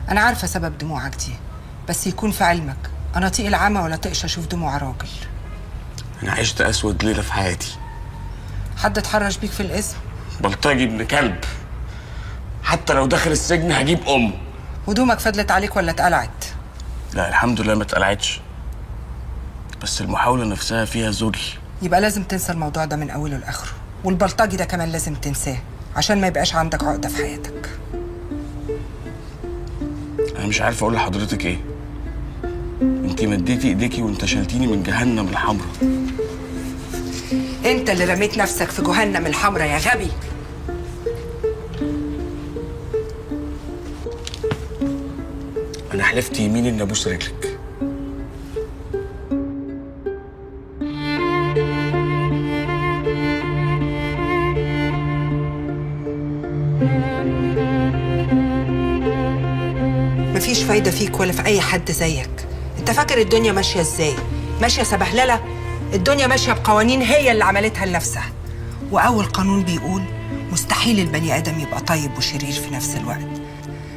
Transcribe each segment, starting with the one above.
انا عارفه سبب دموعك دي، بس يكون في علمك انا طيق العمى ولا طيقش اشوف دموع راجل. انا عشت اسود ليله في حياتي. حد اتحرش بيك في الاسم؟ بلطجي ابن كلب، حتى لو دخل السجن هجيب امه. هدومك فضلت عليك ولا اتقلعت؟ لا الحمد لله ما اتقلعتش، بس المحاوله نفسها فيها ذل. يبقى لازم تنسى الموضوع ده من اوله لاخره، والبلطجي ده كمان لازم تنساه عشان ما يبقاش عندك عقده في حياتك. انا مش عارف اقول لحضرتك ايه. انتي مديتي ايديكي وانتشلتيني من جهنم الحمراء. انت اللي رميت نفسك في جهنم الحمراء يا غبي. انا حلفت يمين اني ابوس رجلك. مفيش فايده فيك ولا في اي حد زيك. انت فاكر الدنيا ماشيه ازاي؟ ماشيه سبهلله؟ الدنيا ماشيه بقوانين هي اللي عملتها لنفسها، واول قانون بيقول مستحيل البني ادم يبقى طيب وشرير في نفس الوقت.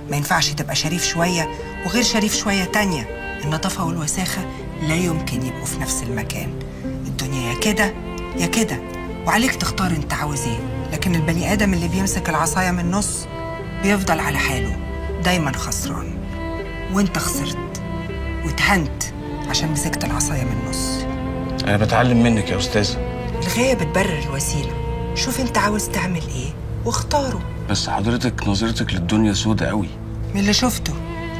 ما ينفعش تبقى شريف شويه وغير شريف شويه تانية. النظافه والوساخه لا يمكن يبقوا في نفس المكان. الدنيا يا كده يا كده، وعليك تختار انت عاوز ايه. لكن البني ادم اللي بيمسك العصايه من النص بيفضل على حاله، دايما خسران. وانت خسرت واتهنت عشان مسكت العصايه من النص. انا بتعلم منك يا استاذه. الغايه بتبرر الوسيله. شوف انت عاوز تعمل ايه واختاره. بس حضرتك نظرتك للدنيا سودة قوي. من اللي شفته،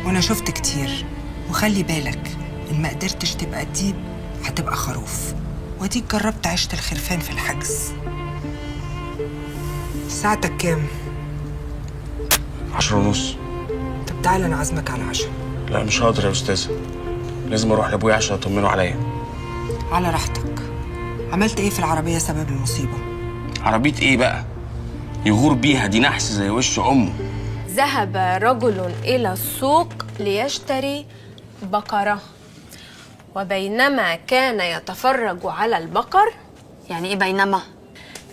وانا شفت كتير. وخلي بالك ان ما قدرتش تبقى ديب هتبقى خروف، وديك جربت عيشه الخرفان في الحجز. ساعتك كام؟ 10:30. طب تعالى انا عازمك على 10. لا مش هقدر يا استاذه، لازم اروح لابويا عشان اطمنه عليا. على راحتك. عملت ايه في العربيه سبب المصيبه؟ عربيه ايه بقى؟ يغور بيها، دي نحس زي وش امه. ذهب رجل إلى السوق ليشتري بقرة، وبينما كان يتفرج على البقر. يعني ايه بينما؟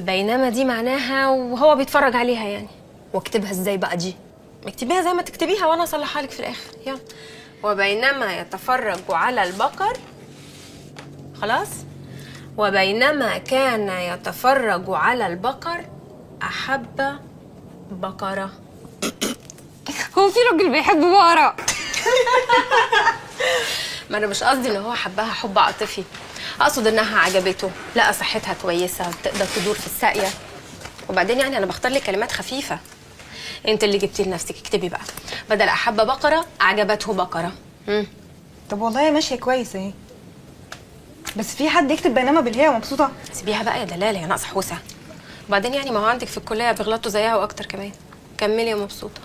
بينما دي معناها وهو بيتفرج عليها يعني. واكتبها ازاي بقى دي؟ اكتبيها زي ما تكتبيها وانا اصلحها لك في الاخر. يلا. وبينما يتفرج على البقر، خلاص. وبينما كان يتفرج على البقر أحب بقرة. هو في راجل بيحب بقرة؟ ما انا مش قصدي ان هو حبها حب عاطفي، اقصد انها عجبته، لقى صحتها كويسه، بتقدر تدور في الساقيه. وبعدين يعني انا بختار لك كلمات خفيفه. انت اللي جبتي لنفسك، اكتبي بقى بدل احب بقره اعجبته بقره. طب والله ماشيه كويس اهي، بس في حد يكتب بينما بالهي ومبسوطه؟ سيبيها بقى يا دلاله يا ناقصه حوسه. وبعدين يعني ما هو عندك في الكليه بيغلطوا زيها واكتر كمان. كملي يا مبسوطه.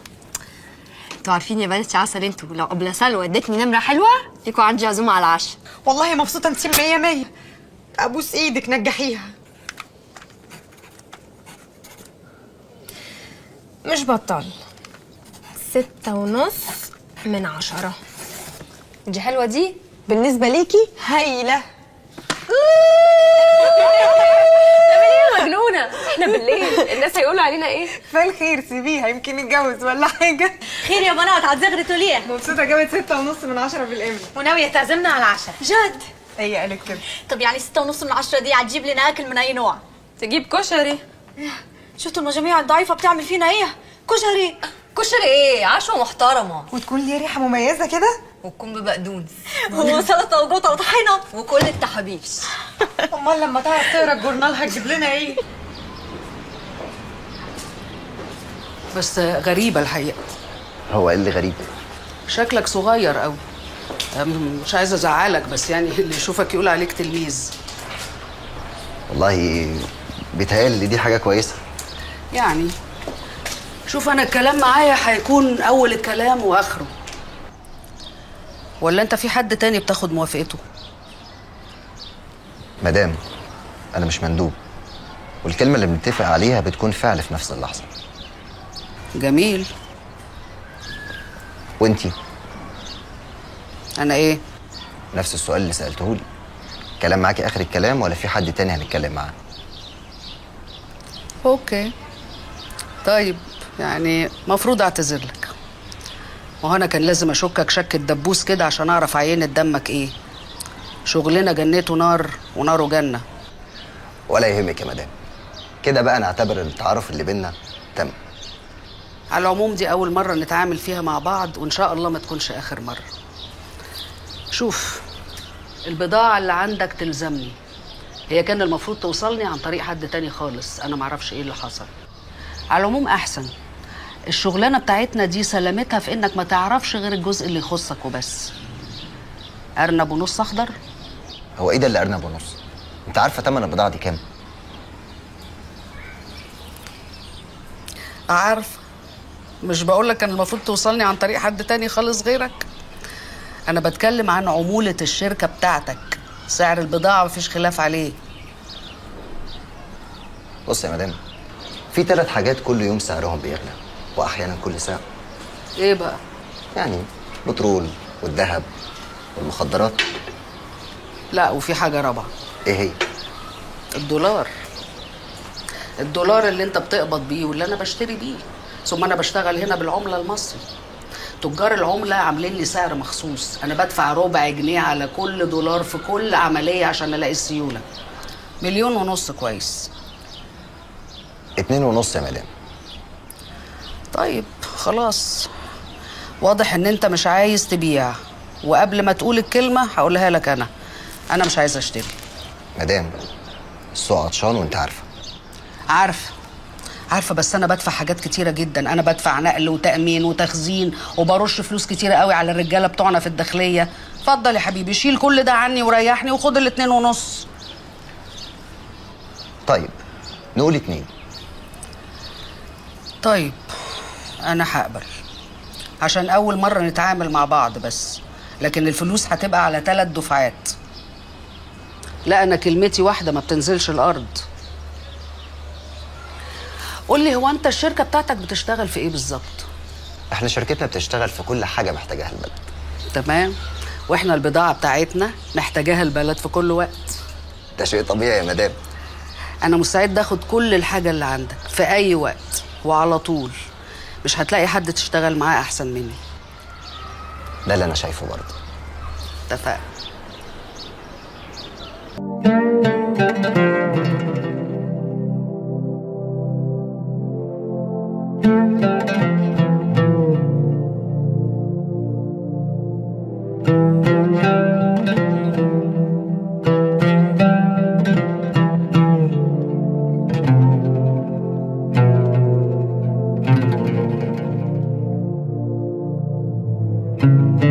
انتوا عارفين يا بنات عسل، انتوا لو قبل سلوى ادتني نمره حلوه ليكوا عندي عزومه على العشاء. والله مبسوطه، انت 100 ابوس ايدك نجحيها. مش بطل. 6.5/10. دي حلوه دي بالنسبه ليكي هايله. مجنونه. احنا بالليل الناس هيقولوا علينا ايه؟ فالخير سيبيها، يمكن نتجوز ولا حاجه. خير يا بنات، هتزغرتوا ليه؟ مبسوطه جابت 6.5/10 بالاملا، وناويه تعزمنا على العشاء. جد؟ هي قالت كده. طب يعني 6.5/10 دي هتجيب لنا اكل من اي نوع؟ تجيب كشري. شفتوا المجاميع الضعيفه بتعمل فينا ايه؟ كشري. كشري ايه؟ عشوه محترمه وتكون ليه ريحه مميزه كده، وتكون ببقدونس وسلطه وجوطه وطحينه وكل التحابيش. امال لما تعرف تقرا الجورنال هتجيب لنا ايه؟ بس غريبة الحقيقة. هو ايه اللي غريب؟ شكلك صغير قوي. مش عايزة ازعلك، بس يعني اللي يشوفك يقول عليك تلميذ. والله بيتهيألي دي حاجة كويسة. يعني شوف، انا الكلام معايا هيكون اول الكلام واخره. ولا انت في حد تاني بتاخد موافقته؟ مدام انا مش مندوب، والكلمة اللي بنتفق عليها بتكون فعل في نفس اللحظة. جميل. وانتي؟ انا ايه؟ نفس السؤال اللي سألتهولي. كلام معاكي اخر الكلام ولا في حد تاني هنتكلم معاه؟ اوكي طيب، يعني مفروض اعتذر لك، وهو انا كان لازم اشكك شك الدبوس كده عشان اعرف عينة دمك ايه. شغلنا جنته نار وناره جنة. ولا يهمك يا مدام، كده بقى نعتبر التعارف اللي بينا تم. على العموم دي اول مرة نتعامل فيها مع بعض، وان شاء الله ما تكونش اخر مرة. شوف، البضاعة اللي عندك تلزمني. هي كان المفروض توصلني عن طريق حد تاني خالص، انا معرفش ايه اللي حصل. على العموم احسن. الشغلانة بتاعتنا دي سلامتها في انك ما تعرفش غير الجزء اللي يخصك وبس. ارنب ونص اخضر. هو ايه ده اللي ارنب ونص؟ انت عارفه تمن البضاعه دي كام؟ عارفه. مش بقولك كان المفروض توصلني عن طريق حد تاني خالص غيرك. انا بتكلم عن عمولة الشركة بتاعتك. سعر البضاعة مفيش خلاف عليه. بص يا مدام، في 3 حاجات كل يوم سعرهم بيغلى، واحيانا كل ساعه. ايه بقى؟ يعني بترول والذهب والمخدرات. لا، وفي حاجة رابعة. ايه هي؟ الدولار. الدولار اللي انت بتقبض بيه واللي انا بشتري بيه. ثم انا بشتغل هنا بالعملة المصري. تجار العملة عاملين لي سعر مخصوص. انا بدفع ربع جنيه على كل دولار في كل عملية عشان الاقي السيولة. 1.5 مليون كويس. 2.5 يا مدام. طيب خلاص، واضح ان انت مش عايز تبيع، وقبل ما تقول الكلمة هقولها لك. انا مش عايز اشتري. مدام، السوق عطشان وانت عارفه. عارفة، بس انا بدفع حاجات كتيرة جدا. انا بدفع نقل وتأمين وتخزين، وبرش فلوس كتيرة قوي على الرجالة بتوعنا في الداخلية. اتفضل يا حبيبي، شيل كل ده عني وريحني وخد 2.5. طيب نقول 2. طيب انا هقبل، عشان اول مرة نتعامل مع بعض بس. لكن الفلوس هتبقى على 3 دفعات. لا، انا كلمتي واحدة ما بتنزلش الارض. قول لي، هو انت الشركة بتاعتك بتشتغل في ايه بالظبط؟ احنا شركتنا بتشتغل في كل حاجه محتاجاها البلد. تمام. واحنا البضاعة بتاعتنا محتاجاها البلد في كل وقت. ده شيء طبيعي يا مدام. انا مستعد اخد كل الحاجة اللي عندك في اي وقت وعلى طول. مش هتلاقي حد تشتغل معاه احسن مني. ده اللي انا شايفه برضه. اتفقنا. thank you